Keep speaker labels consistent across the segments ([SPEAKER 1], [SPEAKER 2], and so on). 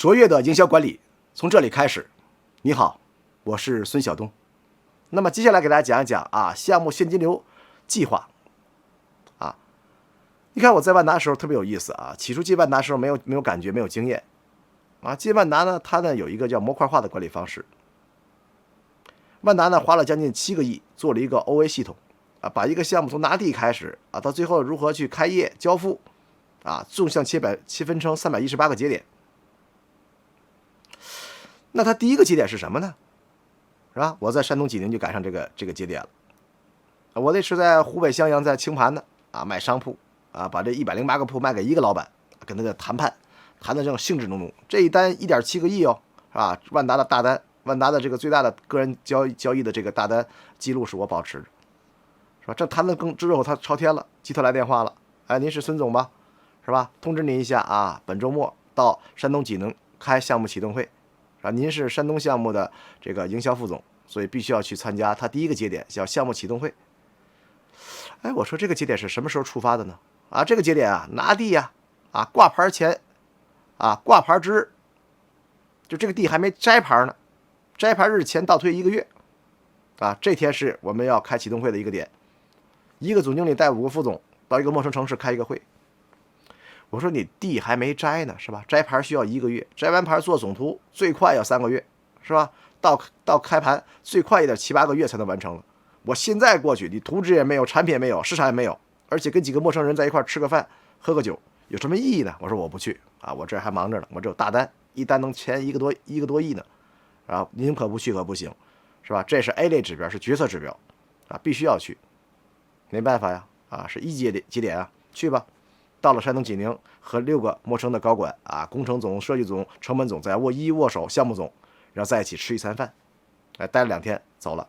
[SPEAKER 1] 卓越的营销管理从这里开始。你好，我是孙晓东。那么接下来给大家讲一讲项目现金流计划。你看我在万达的时候特别有意思起初进万达的时候没有感觉，没有经验进万达呢，它呢有一个叫模块化的管理方式。万达呢花了将近7个亿做了一个 OA 系统把一个项目从拿地开始到最后如何去开业交付纵向切分成318个节点。那它第一个节点是什么呢？是吧？我在山东济宁就赶上这个节点了。我那是在湖北襄阳，在清盘的卖商铺把这108个铺卖给一个老板，跟他的谈判谈的这种兴致浓浓。这一单1.7个亿哦，是吧？万达的大单，万达的这个最大的个人交易的这个大单记录是我保持的，是吧？这谈的之后他朝天了，集团来电话了，您是孙总吧？是吧？通知您一下本周末到山东济宁开项目启动会，您是山东项目的这个营销副总，所以必须要去参加他第一个节点叫项目启动会。我说这个节点是什么时候触发的呢？这个节点拿地挂牌前挂牌之日，就这个地还没摘牌呢，摘牌日前倒推1个月这天是我们要开启动会的一个点。一个总经理带5个副总到一个陌生城市开一个会。我说你地还没摘呢，是吧？摘牌需要1个月，摘完牌做总图最快要3个月，是吧？到开盘最快也得7、8个月才能完成了。我现在过去，你图纸也没有，产品也没有，市场也没有，而且跟几个陌生人在一块吃个饭喝个酒，有什么意义呢？我说我不去我这还忙着呢，我这有大单，一单能签一个多亿呢，您可不去可不行，是吧？这是 A 类指标，是决策指标必须要去，没办法呀是一节点去吧。到了山东济宁，和6个陌生的高管工程总、设计总、成本总在握手，项目总，然后在一起吃一餐饭，待了2天走了。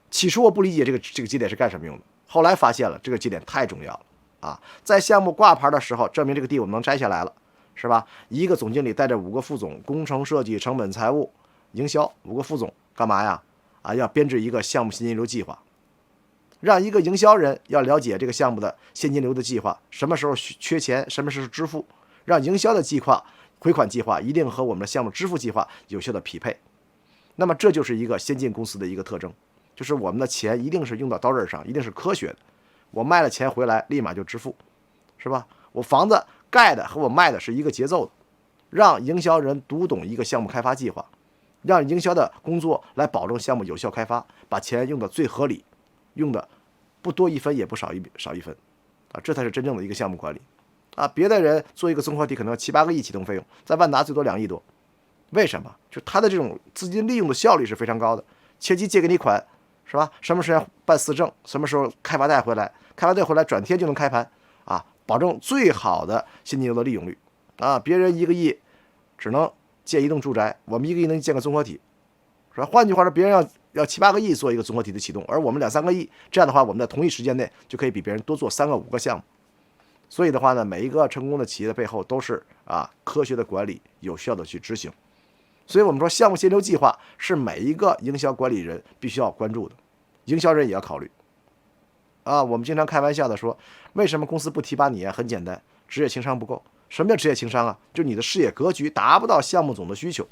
[SPEAKER 1] 起初我不理解这个节点是干什么用的，后来发现了这个节点太重要了在项目挂牌的时候，证明这个地我们能摘下来了，是吧？一个总经理带着5个副总，工程设计、成本、财务、营销5个副总干嘛呀？要编制一个项目现金流计划，让一个营销人要了解这个项目的现金流的计划，什么时候缺钱，什么时候支付，让营销的计划、回款计划一定和我们的项目支付计划有效的匹配。那么这就是一个先进公司的一个特征，就是我们的钱一定是用到刀刃上，一定是科学的。我卖了钱回来立马就支付，是吧？我房子盖的和我卖的是一个节奏的，让营销人读懂一个项目开发计划，让营销的工作来保证项目有效开发，把钱用的最合理，用的不多1分也不少一分这才是真正的一个项目管理别的人做一个综合体可能要7、8个亿启动费用，在万达最多2亿多。为什么？就他的这种资金利用的效率是非常高的，切记借给你款，是吧？什么时间办4证，什么时候开发贷回来，开发贷回来转天就能开盘保证最好的现金流的利用率别人1个亿只能建一栋住宅，我们1个亿能建个综合体，是吧？换句话说，别人要7、8个亿做一个综合体的启动，而我们2、3个亿，这样的话我们在同一时间内就可以比别人多做3个、5个项目。所以的话呢，每一个成功的企业的背后都是科学的管理，有效的去执行。所以我们说项目现金流计划是每一个营销管理人必须要关注的，营销人也要考虑我们经常开玩笑的说，为什么公司不提拔你很简单，职业情商不够。什么叫职业情商就你的视野格局达不到项目总的需求，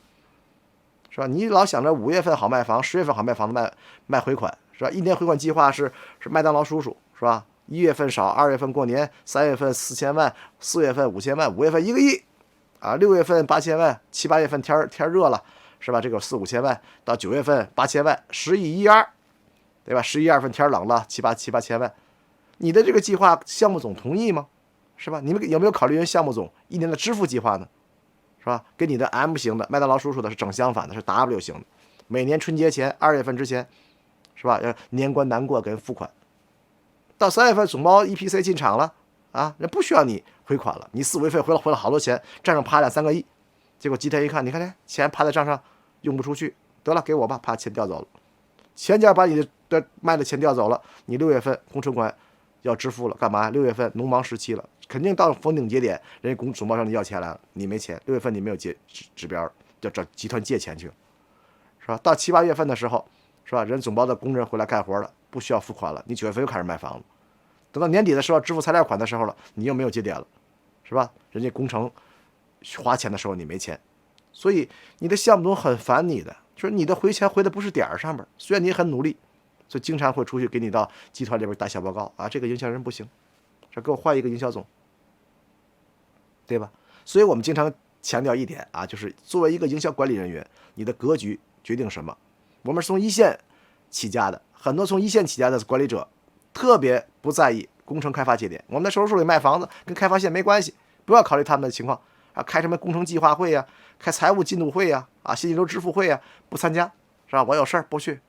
[SPEAKER 1] 是吧？你老想着5月份好卖房，10月份好卖房子卖回款，是吧？1年回款计划是麦当劳叔叔，是吧？1月份少，2月份过年，3月份4000万，4月份5000万，5月份1个亿6月份8000万，7、8月份天热了，是吧？这个4、5千万，到9月份8000万，10亿1、2，对吧？11、2份天冷了，7、8千万，你的这个计划项目总同意吗？是吧？你们有没有考虑人项目总1年的支付计划呢？是吧？跟你的 M 型的麦当劳叔叔的是正相反的，是 W 型的，每年春节前2月份之前，是吧？要年关难过跟付款，到3月份总包 EPC 进场了人不需要你回款了，你4、5月份回了好多钱，账上趴2、3个亿，结果集团一看，你看钱趴在账上用不出去，得了给我吧，怕钱调走了，前家把你的卖的钱调走了，你6月份工程款要支付了，干嘛？6月份农忙时期了，肯定到封顶节点，人家总包商你要钱来了，你没钱，6月份你没有指标，要找集团借钱去了，是吧？到7、8月份的时候，是吧？人总包的工人回来干活了，不需要付款了，你9月份又开始卖房了，等到年底的时候支付材料款的时候了，你又没有节点了，是吧？人家工程花钱的时候你没钱，所以你的项目总很烦你的，就是你的回钱回的不是点儿上面，虽然你很努力，所以经常会出去给你到集团里边打小报告啊，这个营销人不行，这给我换一个营销总，对吧？所以我们经常强调一点啊，就是作为一个营销管理人员，你的格局决定什么。我们是从一线起家的，很多从一线起家的管理者特别不在意工程开发节点，我们在售楼处里卖房子跟开发线没关系，不要考虑他们的情况啊，开什么工程计划会呀，开财务进度会呀，啊现金流支付会呀，不参加是吧？我有事儿不去，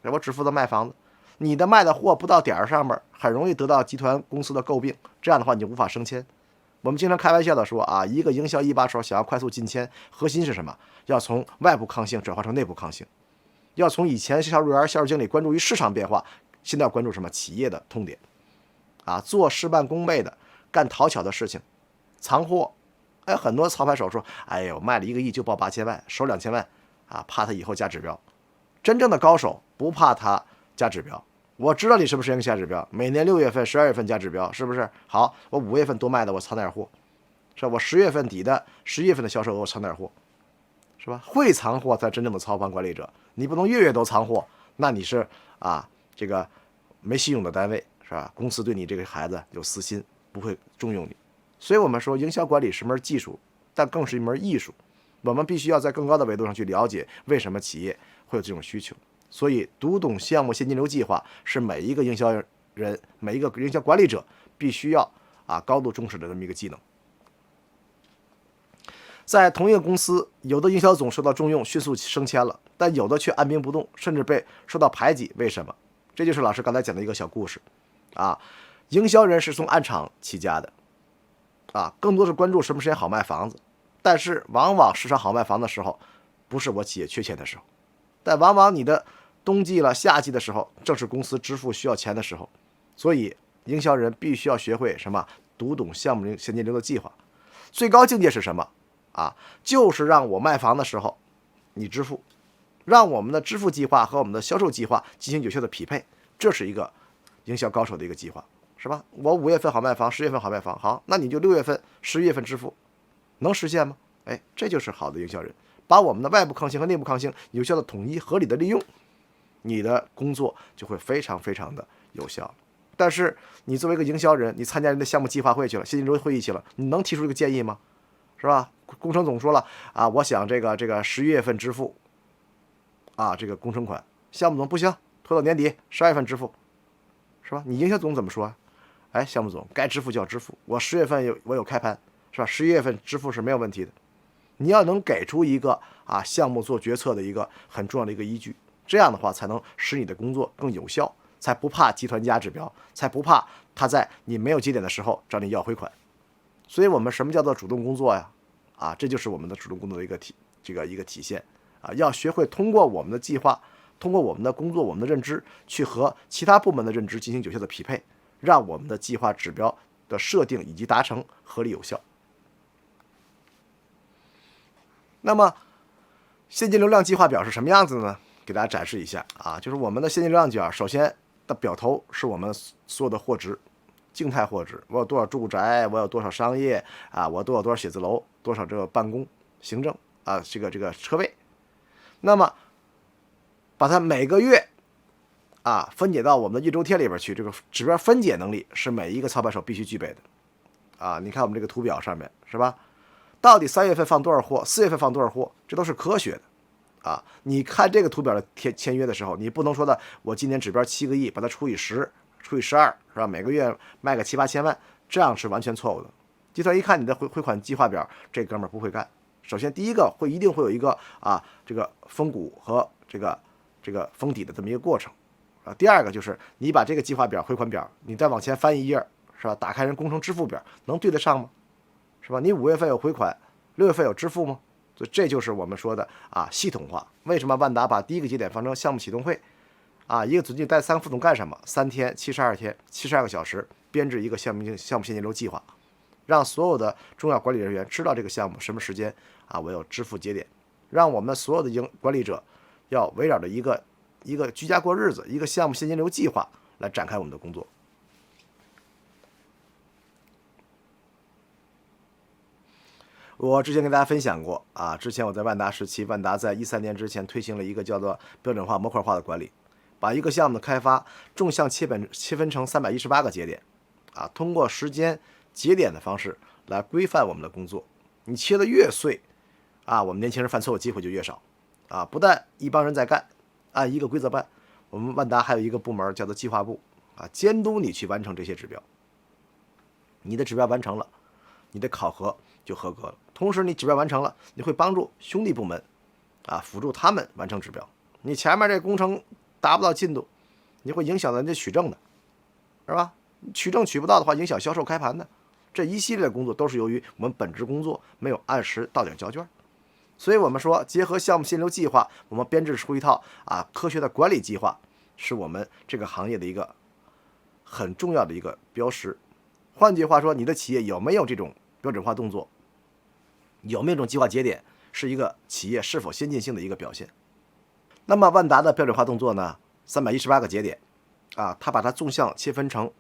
[SPEAKER 1] 我只负责卖房子。你的卖的货不到点儿上面，很容易得到集团公司的诟病，这样的话你就无法升迁。我们经常开玩笑的说啊，一个营销一把手想要快速进迁，核心是什么？要从外部抗性转化成内部抗性，要从以前销售员、销售经理关注于市场变化，现在要关注什么？企业的痛点啊，做事半功倍的，干讨巧的事情，藏货。哎，很多操盘手说，哎呦，卖了1个亿就报8000万，收2000万啊，怕他以后加指标。真正的高手不怕他加指标。我知道你什么时间加指标，每年6月份、12月份加指标，是不是？好，我5月份多卖的，我藏点货，是吧？我10月份底的、11月份的销售额我藏点货，是吧？会藏货才真正的操盘管理者，你不能月月都藏货，那你是这个没信用的单位，是吧？公司对你这个孩子有私心，不会重用你。所以我们说，营销管理是门技术，但更是一门艺术。我们必须要在更高的维度上去了解为什么企业会有这种需求。所以，读懂项目现金流计划是每一个营销人、每一个营销管理者必须要高度重视的这么一个技能。在同一个公司，有的营销总受到重用，迅速升迁了，但有的却按兵不动，甚至被受到排挤。为什么？这就是老师刚才讲的一个小故事营销人是从暗场起家的更多是关注什么时间好卖房子，但是往往市场好卖房的时候，不是我企业缺钱的时候，但往往你的冬季了、夏季的时候，正是公司支付需要钱的时候。所以，营销人必须要学会什么？读懂项目现金流的计划。最高境界是什么？就是让我卖房的时候，你支付，让我们的支付计划和我们的销售计划进行有效的匹配。这是一个营销高手的一个计划，是吧？我5月份好卖房，10月份好卖房，好，那你就6月份、11月份支付，能实现吗？哎，这就是好的营销人。把我们的外部抗性和内部抗性有效的统一、合理的利用，你的工作就会非常非常的有效。但是你作为一个营销人，你参加人的项目计划会去了、现金流会议去了，你能提出一个建议吗？是吧？工程总说了我想这个11月份支付这个工程款，项目总不行，拖到年底12月份支付，是吧？你营销总怎么说？哎，项目总该支付就要支付，我10月份我有开盘，是吧？11月份支付是没有问题的。你要能给出一个项目做决策的一个很重要的一个依据，这样的话才能使你的工作更有效，才不怕集团加指标，才不怕他在你没有节点的时候找你要回款。所以我们什么叫做主动工作呀？这就是我们的主动工作的一个体现要学会通过我们的计划，通过我们的工作、我们的认知，去和其他部门的认知进行有效的匹配，让我们的计划指标的设定以及达成合理有效。那么现金流量计划表是什么样子呢？给大家展示一下就是我们的现金流量表，首先的表头是我们所有的货值，静态货值，我有多少住宅，我有多少商业我多少写字楼，多少这个办公行政这个车位。那么把它每个月分解到我们的一周贴里边去，这个指标分解能力是每一个操盘手必须具备的你看我们这个图表上面是吧？到底3月份放多少货，4月份放多少货，这都是科学的你看这个图表的签约的时候，你不能说的我今年指标7个亿，把它除以10、除以12，是吧？每个月卖个7、8千万，这样是完全错误的。集团一看你的回款计划表，这哥们儿不会干。首先第一个一定会有一个这个封股和这个封底的这么一个过程第二个就是你把这个计划表、回款表，你再往前翻一页，是吧？打开人工程支付表，能对得上吗？是吧？你5月份有回款，6月份有支付吗？所以这就是我们说的系统化。为什么万达把第一个节点放成项目启动会一个总经理带3个副总干什么？3天、72天、72个小时，编制一个项目现金流计划，让所有的重要管理人员知道这个项目什么时间我有支付节点，让我们所有的管理者要围绕着一个居家过日子、一个项目现金流计划来展开我们的工作。我之前跟大家分享过啊，之前我在万达时期，万达在13年之前推行了一个叫做标准化模块化的管理，把一个项目的开发纵向切分成318个节点，啊，通过时间节点的方式来规范我们的工作。你切的越碎，啊，我们年轻人犯错误机会就越少，啊，不但一帮人在干，按一个规则办，我们万达还有一个部门叫做计划部，啊，监督你去完成这些指标。你的指标完成了，你的考核就合格了。同时，你指标完成了，你会帮助兄弟部门，啊，辅助他们完成指标。你前面这工程达不到进度，你会影响到人家取证的，是吧？取证取不到的话，影响销售开盘的。这一系列的工作都是由于我们本职工作没有按时到点交卷。所以我们说，结合项目现流计划，我们编制出一套科学的管理计划，是我们这个行业的一个很重要的一个标识。换句话说，你的企业有没有这种标准化动作，有没有这种计划节点，是一个企业是否先进性的一个表现。那么万达的标准化动作呢，318个节点，啊，它把它纵向切分成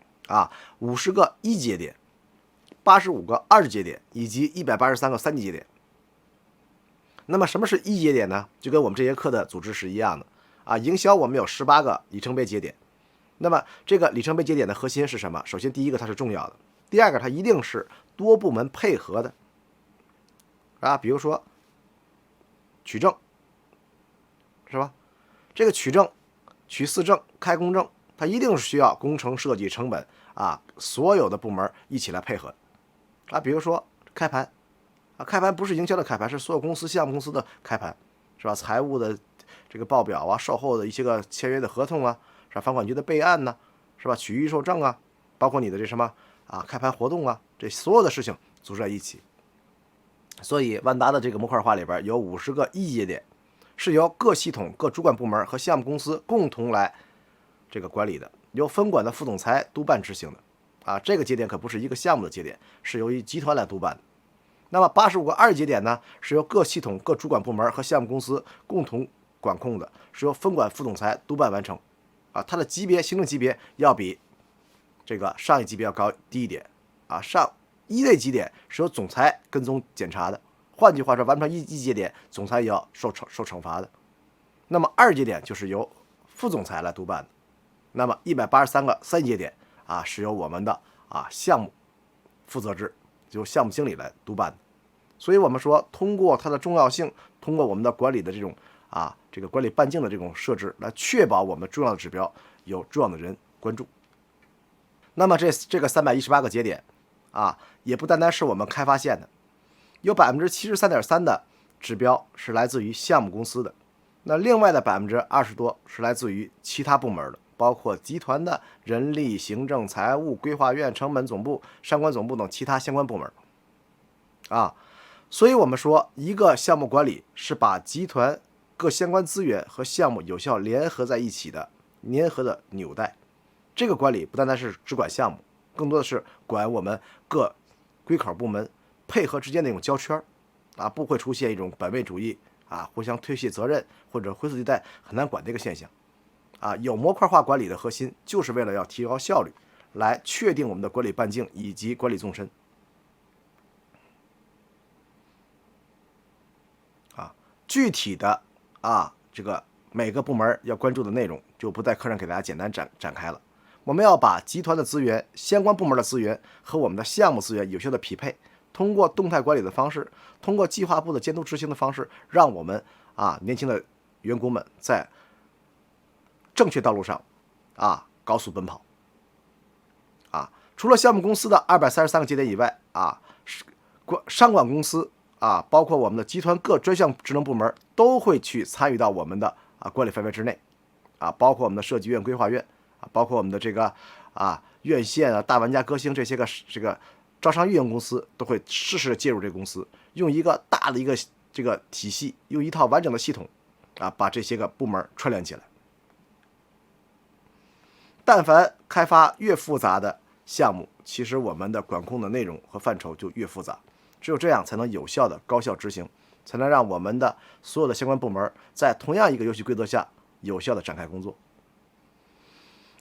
[SPEAKER 1] 50个一节点、85个二节点以及183个三级节点。那么什么是一节点呢？就跟我们这节课的组织是一样的啊。营销我们有18个里程碑节点，那么这个里程碑节点的核心是什么？首先第一个它是重要的，第二个它一定是多部门配合的啊。比如说取证，是吧？这个取证、取四证、开工证，它一定是需要工程设计成本所有的部门一起来配合啊。比如说开盘。开盘不是营销的开盘，是所有公司、项目公司的开盘，是吧？财务的这个报表啊，售后的一些个签约的合同啊，是吧？房管局的备案呢，是吧？取预售证啊，包括你的这什么开盘活动啊，这所有的事情组织在一起。所以万达的这个模块化里边有50个一节点，是由各系统、各主管部门和项目公司共同来这个管理的，由分管的副总裁督办执行的。这个节点可不是一个项目的节点，是由于集团来督办的。那么85个二节点呢，是由各系统、各主管部门和项目公司共同管控的，是由分管副总裁督办完成。它的级别、行政级别要比这个上一级别要低一点。上一类级点是由总裁跟踪检查的，换句话说，完成一节点，总裁也要受惩罚的。那么二节点就是由副总裁来督办的。那么183个三节点是由我们的项目负责制，由项目经理来督办的。所以我们说，通过它的重要性，通过我们的管理的这种这个管理半径的这种设置，来确保我们重要的指标有重要的人关注。那么这个318个节点也不单单是我们开发线的，有73.3%的指标是来自于项目公司的，那另外的20%多是来自于其他部门的，包括集团的人力、行政、财务、规划院、成本总部、商管总部等其他相关部门所以我们说，一个项目管理是把集团各相关资源和项目有效联合在一起的粘合的纽带。这个管理不单单是只管项目，更多的是管我们各归口部门配合之间的一种交圈不会出现一种本位主义互相推卸责任或者灰色地带很难管的一个现象有模块化管理的核心就是为了要提高效率，来确定我们的管理半径以及管理纵深具体的这个每个部门要关注的内容就不在课上给大家简单展开了。我们要把集团的资源、相关部门的资源和我们的项目资源有效的匹配，通过动态管理的方式，通过计划部的监督执行的方式，让我们年轻的员工们在正确道路上高速奔跑除了项目公司的233个节点以外商管公司包括我们的集团各专项职能部门都会去参与到我们的管理范围之内包括我们的设计院、规划院包括我们的这个院线大玩家、歌星这些个这个招商运营公司都会适时介入这个公司，用一个大的一个这个体系，用一套完整的系统把这些个部门串联起来。但凡开发越复杂的项目，其实我们的管控的内容和范畴就越复杂，只有这样才能有效的高效执行，才能让我们的所有的相关部门在同样一个游戏规则下有效的展开工作。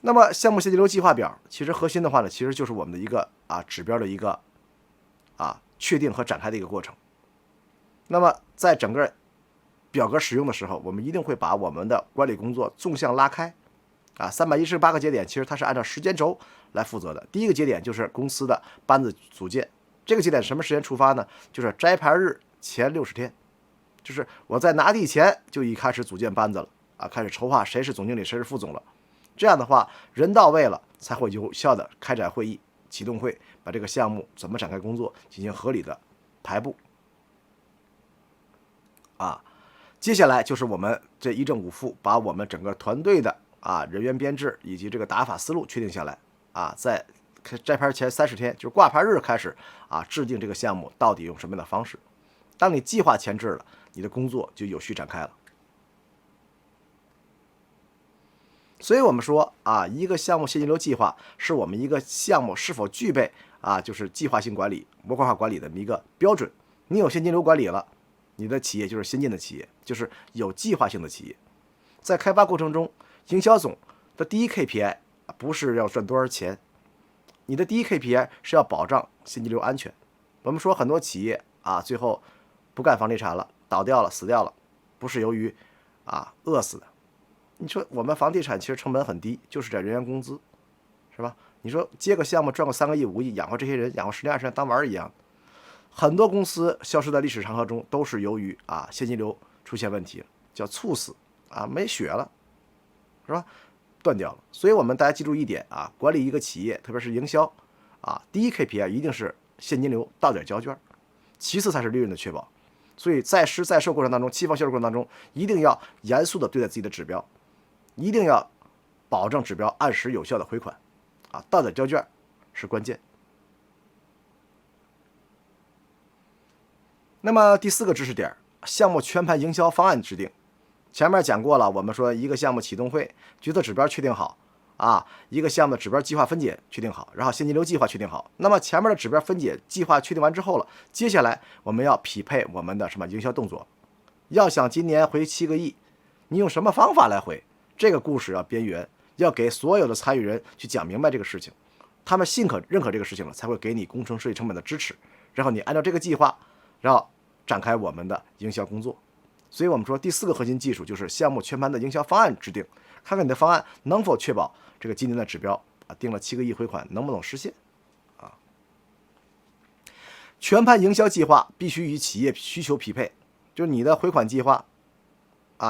[SPEAKER 1] 那么项目现金流计划表其实核心的话呢，其实就是我们的一个指标的一个确定和展开的一个过程那么在整个表格使用的时候，我们一定会把我们的管理工作纵向拉开，318个节点其实它是按照时间轴来负责的。第一个节点就是公司的班子组建，这个节点什么时间出发呢？就是摘牌日前60天，就是我在拿地前就已开始组建班子了开始筹划谁是总经理谁是副总了。这样的话人到位了，才会有效的开展会议，启动会，把这个项目怎么展开工作进行合理的排布接下来就是我们这一正五副，把我们整个团队的人员编制以及这个打法思路确定下来在摘牌前30天，就是挂牌日开始制定这个项目到底用什么样的方式。当你计划前置了，你的工作就有序展开了。所以我们说一个项目现金流计划是我们一个项目是否具备就是计划性管理、模块化管理的一个标准。你有现金流管理了，你的企业就是先进的企业，就是有计划性的企业。在开发过程中，营销总的第一 KPI 不是要赚多少钱，你的第一 KPI 是要保障现金流安全。我们说很多企业最后不干房地产了，倒掉了，死掉了，不是由于饿死的。你说我们房地产其实成本很低，就是这人员工资，是吧？你说接个项目赚个3个亿、5亿，养活这些人，养活10年20年当玩一样。很多公司消失在历史长河中，都是由于现金流出现问题，叫猝死没血了，是吧？断掉了。所以我们大家记住一点管理一个企业，特别是营销第一 KPI 一定是现金流到点交卷，其次才是利润的确保。所以在施在售过程当中，期房销售过程当中，一定要严肃的对待自己的指标，一定要保证指标按时有效的回款到点交卷是关键。那么第4个知识点，项目全盘营销方案制定。前面讲过了，我们说一个项目启动会，决策指标确定好一个项目的指标计划分解确定好，然后现金流计划确定好。那么前面的指标分解计划确定完之后了，接下来我们要匹配我们的什么营销动作。要想今年回7个亿，你用什么方法来回？这个故事要边缘，要给所有的参与人去讲明白这个事情，他们认可这个事情了，才会给你工程设计成本的支持，然后你按照这个计划，然后展开我们的营销工作。所以我们说第4个核心技术就是项目全盘的营销方案制定，看看你的方案能否确保这个今年的指标定了7个亿回款能不能实现全盘营销计划必须与企业需求匹配，就是你的回款计划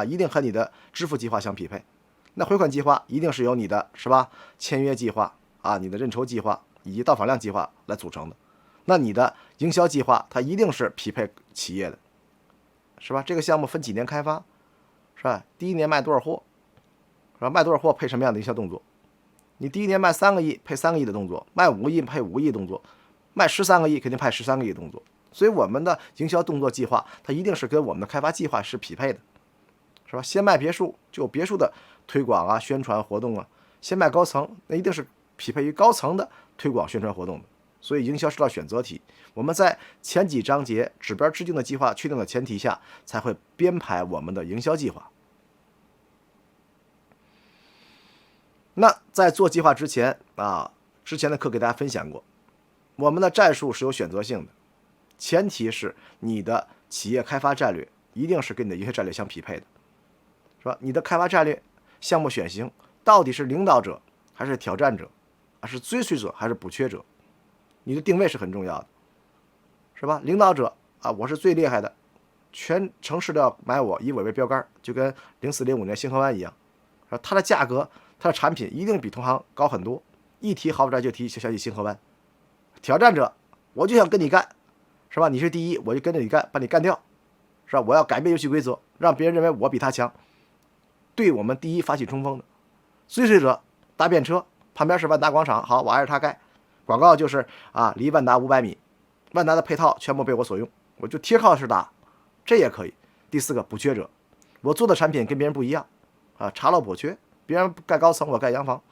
[SPEAKER 1] 一定和你的支付计划相匹配。那回款计划一定是由你的是吧签约计划你的认筹计划以及到访量计划来组成的。那你的营销计划它一定是匹配企业的，是吧？这个项目分几年开发，是吧？第1年卖多少货，是吧？卖多少货配什么样的营销动作？你第1年卖3个亿配3个亿的动作，卖5个亿配5个亿动作，卖13个亿肯定配13个亿的动作。所以我们的营销动作计划它一定是跟我们的开发计划是匹配的，是吧？先卖别墅就有别墅的推广宣传活动先卖高层那一定是匹配于高层的推广宣传活动的。所以营销是道选择题，我们在前几章节指标制定的计划确定的前提下，才会编排我们的营销计划。那在做计划之前之前的课给大家分享过，我们的战术是有选择性的，前提是你的企业开发战略一定是跟你的营销战略相匹配的，是吧？你的开发战略项目选型到底是领导者还是挑战者，是追随者还是补缺者？你的定位是很重要的，是吧？领导者我是最厉害的，全城市都要买我，以我为标杆，就跟04、05年星河湾一样，它的价格、它的产品一定比同行高很多。一提豪宅就提小星河湾。挑战者，我就想跟你干，是吧？你是第一，我就跟着你干，把你干掉，是吧？我要改变游戏规则，让别人认为我比他强，对我们第一发起冲锋的。追随者，搭便车，旁边是万达广场，好，我挨着他盖。广告就是离万达500米，万达的配套全部被我所用，我就贴靠式打，这也可以。第4个补缺者，我做的产品跟别人不一样查漏补缺，别人盖高层我盖洋房，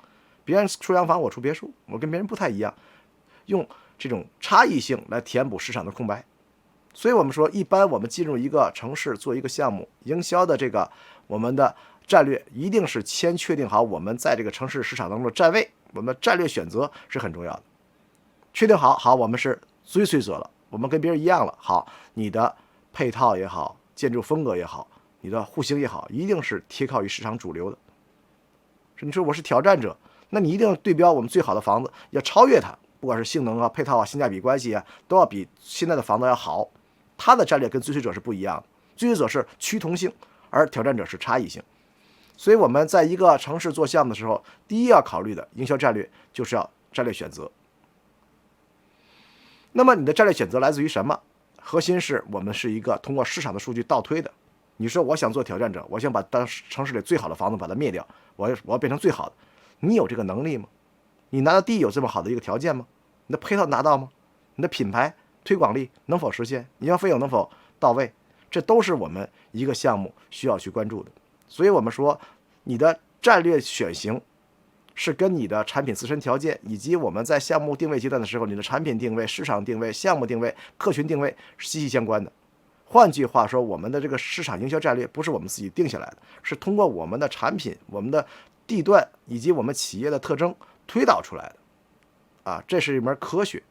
[SPEAKER 1] 别人出洋房我出别墅，我跟别人不太一样，用这种差异性来填补市场的空白。所以我们说一般我们进入一个城市做一个项目营销的这个我们的战略一定是先确定好我们在这个城市市场当中的站位，我们的战略选择是很重要的。确定好我们是追随者了，我们跟别人一样了，好，你的配套也好，建筑风格也好，你的户型也好，一定是贴靠于市场主流的。你说我是挑战者，那你一定要对标我们最好的房子，要超越它，不管是性能啊、配套啊、性价比关系啊，都要比现在的房子要好。它的战略跟追随者是不一样的，追随者是趋同性，而挑战者是差异性。所以我们在一个城市做项目的时候，第一要考虑的营销战略就是要战略选择。那么你的战略选择来自于什么？核心是我们是一个通过市场的数据倒推的。你说我想做挑战者，我想把当城市里最好的房子把它灭掉，我要变成最好的，你有这个能力吗？你拿到第一有这么好的一个条件吗？你的配套拿到吗？你的品牌推广力能否实现？营销费用能否到位？这都是我们一个项目需要去关注的。所以我们说，你的战略选型是跟你的产品自身条件，以及我们在项目定位阶段的时候，你的产品定位、市场定位、项目定位、客群定位是息息相关的。换句话说，我们的这个市场营销战略不是我们自己定下来的，是通过我们的产品、我们的地段以及我们企业的特征推导出来的。这是一门科学。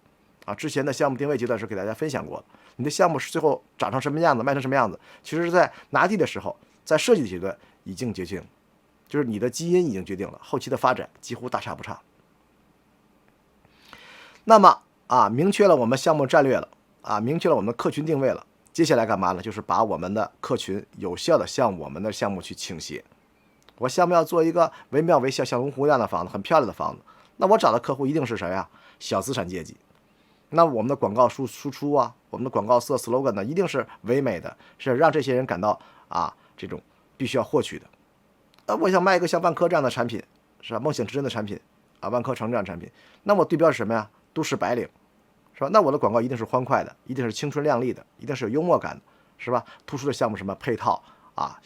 [SPEAKER 1] 之前的项目定位阶段是给大家分享过的。你的项目是最后长成什么样子，卖成什么样子，其实是在拿地的时候，在设计的阶段已经决定了，就是你的基因已经决定了，后期的发展几乎大差不差。那么明确了我们项目战略了，明确了我们的客群定位了，接下来干嘛呢？就是把我们的客群有效的向我们的项目去倾斜。我项目要做一个惟妙惟肖、像龙湖一样的房子，很漂亮的房子，那我找的客户一定是谁呀？小资产阶级。那我们的广告输出我们的广告色 slogan 呢，一定是唯美的，是让这些人感到这种必须要获取的。我想卖一个像万科这样的产品，是吧？梦想之真的产品万科城这样的产品，那我对标是什么呀？都市白领，是吧？那我的广告一定是欢快的，一定是青春靓丽的，一定是有幽默感的，是吧？突出的项目什么配套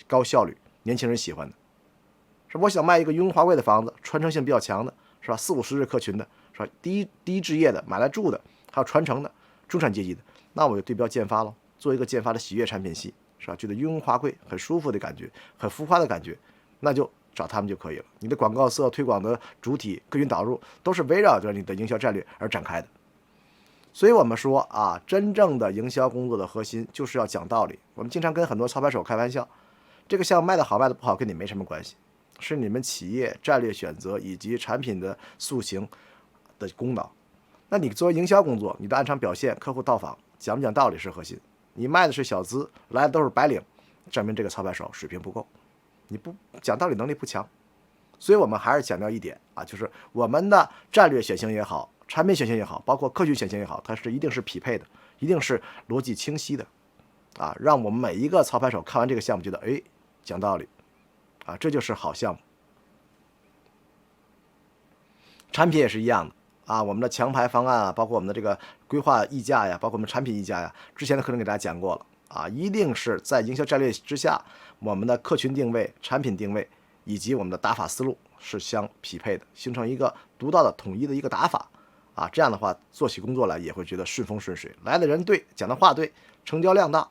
[SPEAKER 1] 高效率，年轻人喜欢的。是吧？我想卖一个雍容华贵的房子，传承性比较强的，是吧？40-50日客群的，是吧？第一置业的，买来住的，还有传承的，中产阶级的，那我就对标建发喽，做一个建发的喜悦产品系，是吧？觉得雍容华贵、很舒服的感觉，很浮夸的感觉，那就找他们就可以了。你的广告色、推广的主体、客群导入都是围绕着你的营销战略而展开的。所以我们说真正的营销工作的核心就是要讲道理。我们经常跟很多操盘手开玩笑，这个项目卖得好卖得不好跟你没什么关系，是你们企业战略选择以及产品的塑形的功劳。那你作为营销工作，你的暗场表现、客户到访、讲不讲道理是核心。你卖的是小资，来的都是白领，证明这个操盘手水平不够，你不讲道理能力不强。所以我们还是强调一点就是我们的战略选型也好，产品选型也好，包括客群选型也好，它是一定是匹配的，一定是逻辑清晰的让我们每一个操盘手看完这个项目觉得讲道理这就是好项目。产品也是一样的我们的强牌方案包括我们的这个规划溢价呀，包括我们产品溢价呀，之前的课程给大家讲过了一定是在营销战略之下，我们的客群定位、产品定位以及我们的打法思路是相匹配的，形成一个独到的统一的一个打法这样的话做起工作来也会觉得顺风顺水，来的人对，讲的话对，成交量大，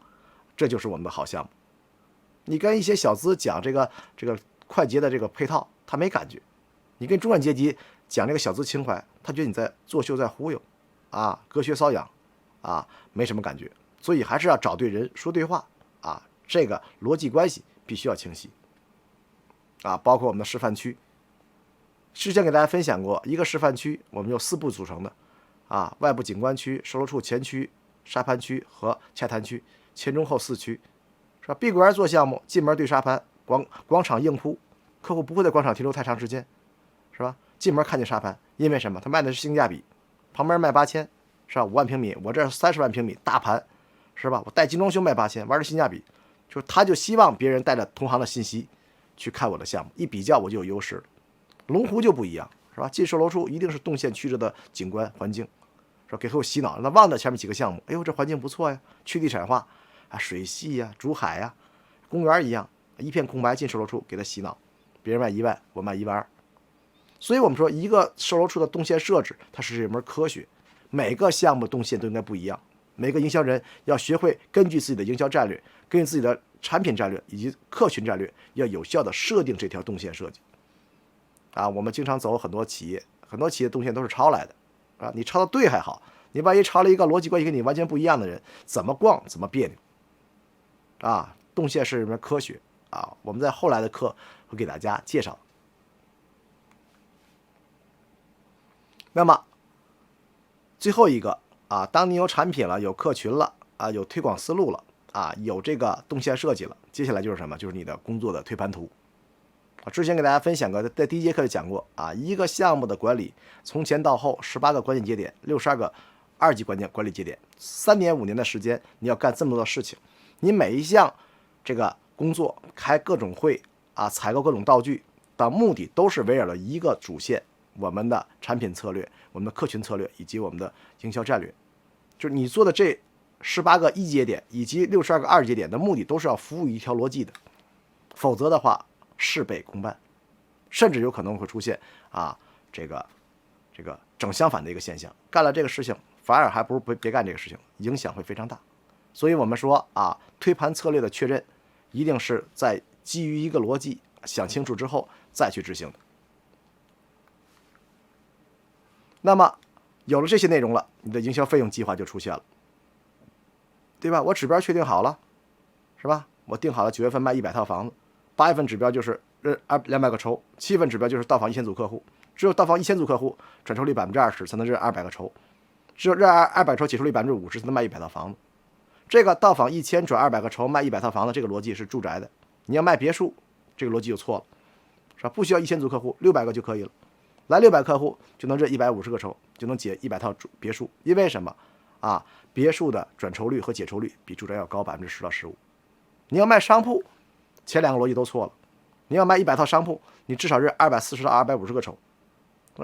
[SPEAKER 1] 这就是我们的好项目。你跟一些小资讲这个快捷的这个配套，他没感觉；你跟中产阶级讲这个小资情怀，他觉得你在作秀，在忽悠隔靴搔痒没什么感觉。所以还是要找对人，说对话这个逻辑关系必须要清晰包括我们的示范区，之前给大家分享过，一个示范区我们由4步组成的外部景观区、售楼处前区、沙盘区和洽谈区，前中后4区，是吧？闭馆做项目，进门对沙盘，广场硬铺，客户不会在广场停留太长时间，是吧？进门看见沙盘，因为什么？他卖的是性价比，旁边卖8000，是吧？5万平米，我这30万平米大盘，是吧？我带精装修卖8000，玩的性价比，就是他就希望别人带着同行的信息去看我的项目，一比较我就有优势了。龙湖就不一样，是吧？进售楼处一定是动线曲折的景观环境，是吧？给客户洗脑，那忘了前面几个项目，哎呦这环境不错呀，去地产化水系呀、竹海呀、公园一样，一片空白进售楼处给他洗脑，别人卖1万，我卖1万2。所以我们说一个售楼处的动线设置，它是一门科学，每个项目动线都应该不一样。每个营销人要学会根据自己的营销战略，根据自己的产品战略以及客群战略，要有效的设定这条动线设计我们经常走很多企业动线都是抄来的你抄的对还好，你万一抄了一个逻辑关系跟你完全不一样的人，怎么逛怎么别扭啊，动线是什么科学啊？我们在后来的课会给大家介绍。那么最后一个啊，当你有产品了，有客群了啊，有推广思路了啊，有这个动线设计了，接下来就是什么？就是你的工作的推盘图。之前给大家分享过，在第一节课就讲过啊，一个项目的管理从前到后18个关键节点，62个2级关键管理节点，3年5年的时间，你要干这么多的事情，你每一项这个工作开各种会啊，采购各种道具的目的都是围绕了一个主线，我们的产品策略、我们的客群策略以及我们的营销战略。就是你做的这18个1节点以及62个2节点的目的都是要服务于一条逻辑的，否则的话事倍功半，甚至有可能会出现啊这个整相反的一个现象，干了这个事情反而还不如别干这个事情，影响会非常大。所以我们说啊，推盘策略的确认一定是在基于一个逻辑想清楚之后再去执行的。那么有了这些内容了，你的营销费用计划就出现了，对吧？我指标确定好了，是吧？我定好了9月份卖100套房子，8月份指标就是200个筹，7月份指标就是到访1000组客户，只有到访1000组客户，转抽率20%才能认200个筹，只有认200筹，解除率50%才能卖100套房子。这个到访1000转200个筹卖100套房子，这个逻辑是住宅的。你要卖别墅，这个逻辑就错了，是吧？不需要1000组客户，600个就可以了。来600客户就能认150个筹，就能解100套别墅。因为什么啊？别墅的转抽率和解抽率比住宅要高10%到15%。你要卖商铺，前2个逻辑都错了。你要卖100套商铺，你至少认240到250个筹。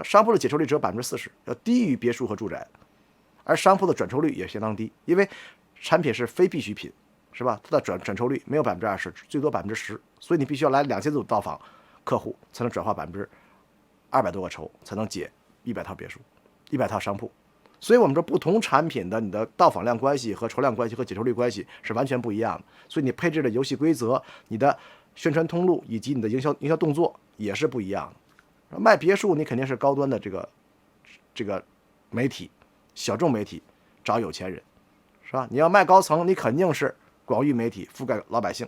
[SPEAKER 1] 商铺的解抽率只有40%，要低于别墅和住宅。而商铺的转抽率也相当低，因为产品是非必需品，是吧？它的转抽率没有20%，最多10%，所以你必须要来2000组到访客户，才能转化200多个筹，才能解100套别墅、100套商铺。所以我们说不同产品的你的到访量关系和筹量关系和解抽率关系是完全不一样的，所以你配置的游戏规则、你的宣传通路以及你的营销动作也是不一样的。卖别墅你肯定是高端的这个媒体，小众媒体找有钱人，是吧？你要卖高层，你肯定是广域媒体覆盖老百姓，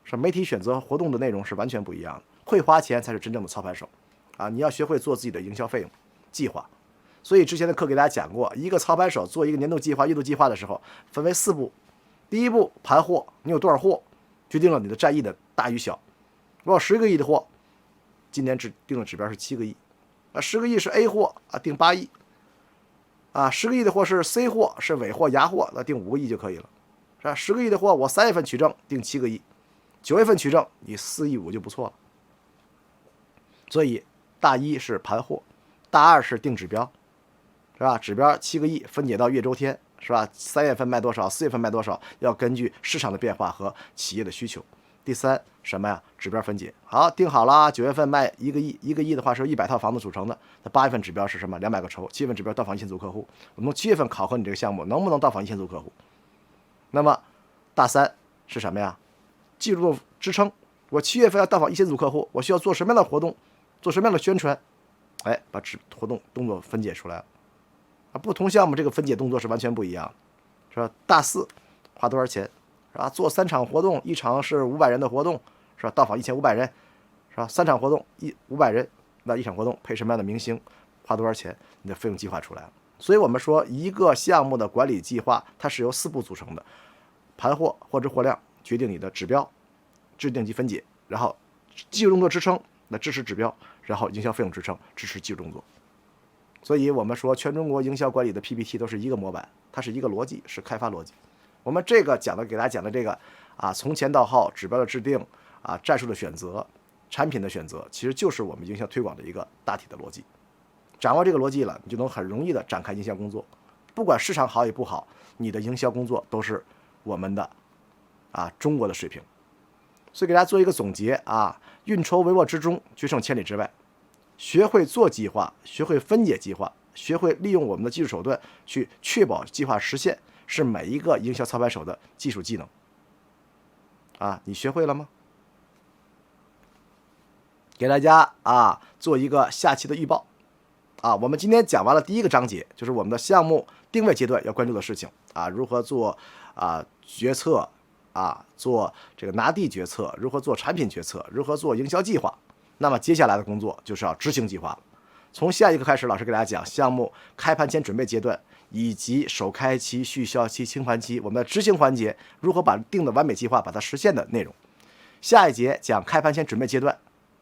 [SPEAKER 1] 是吧？媒体选择活动的内容是完全不一样的，会花钱才是真正的操盘手啊！你要学会做自己的营销费用计划。所以之前的课给大家讲过，一个操盘手做一个年度计划、月度计划的时候，分为4步。第一步盘货，你有多少货，决定了你的战役的大与小。我有10个亿的货，今年定的指标是7个亿，10个亿是 A 货啊，定8亿10个亿的货是 C 货，是尾货、牙货，那定5个亿就可以了，是吧？10个亿的货，我3月份取证定7个亿，9月份取证你4亿5就不错了。所以大1是盘货，大2是定指标，是吧？指标7个亿分解到月周天，是吧？3月份卖多少，4月份卖多少，要根据市场的变化和企业的需求。第3什么呀？指标分解。好，定好了，9月份卖1个亿，1个亿的话是由100套房子组成的。那8月份指标是什么？200个筹。7月份指标到访1000组客户。我们7月份考核你这个项目能不能到访1000组客户。那么大3是什么呀？技术支撑。我7月份要到访1000组客户，我需要做什么样的活动，做什么样的宣传？哎，把活动动作分解出来了。不同项目这个分解动作是完全不一样的，是吧？大4花多少钱，是吧？做3场活动，1场是500人的活动，是吧？到访1500人，是吧？3场活动500人，那1场活动配什么样的明星，花多少钱，你的费用计划出来了。所以我们说一个项目的管理计划，它是由4步组成的：盘货、货值、货量决定你的指标，制定及分解，然后技术动作支撑，那支持指标，然后营销费用支撑，支持技术动作。所以我们说全中国营销管理的 PPT 都是一个模板，它是一个逻辑，是开发逻辑。我们这个给大家讲的这个从前到后指标的制定战术的选择、产品的选择，其实就是我们营销推广的一个大体的逻辑。掌握这个逻辑了，你就能很容易的展开营销工作。不管市场好也不好，你的营销工作都是我们的中国的水平。所以给大家做一个总结运筹帷幄之中，决胜千里之外。学会做计划，学会分解计划，学会利用我们的技术手段去确保计划实现，是每一个营销操盘手的技术技能。你学会了吗？给大家做一个下期的预报。我们今天讲完了第1个章节，就是我们的项目定位阶段要关注的事情如何做决策做这个拿地决策，如何做产品决策，如何做营销计划。那么接下来的工作就是要执行计划了。从下一课开始，老师给大家讲项目开盘前准备阶段，以及首开期、续销期、清盘期，我们的执行环节如何把定的完美计划把它实现的内容。下一节讲开盘前准备阶段，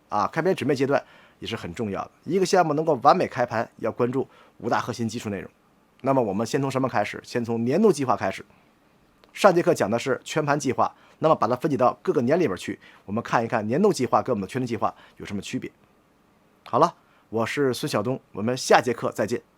[SPEAKER 1] 开盘前准备阶段也是很重要的。一个项目能够完美开盘，要关注5大核心技术内容。那么我们先从什么开始？先从年度计划开始。上节课讲的是全盘计划，那么把它分解到各个年里边去，我们看一看年度计划跟我们的全年计划有什么区别。好了，我是孙晓东，我们下节课再见。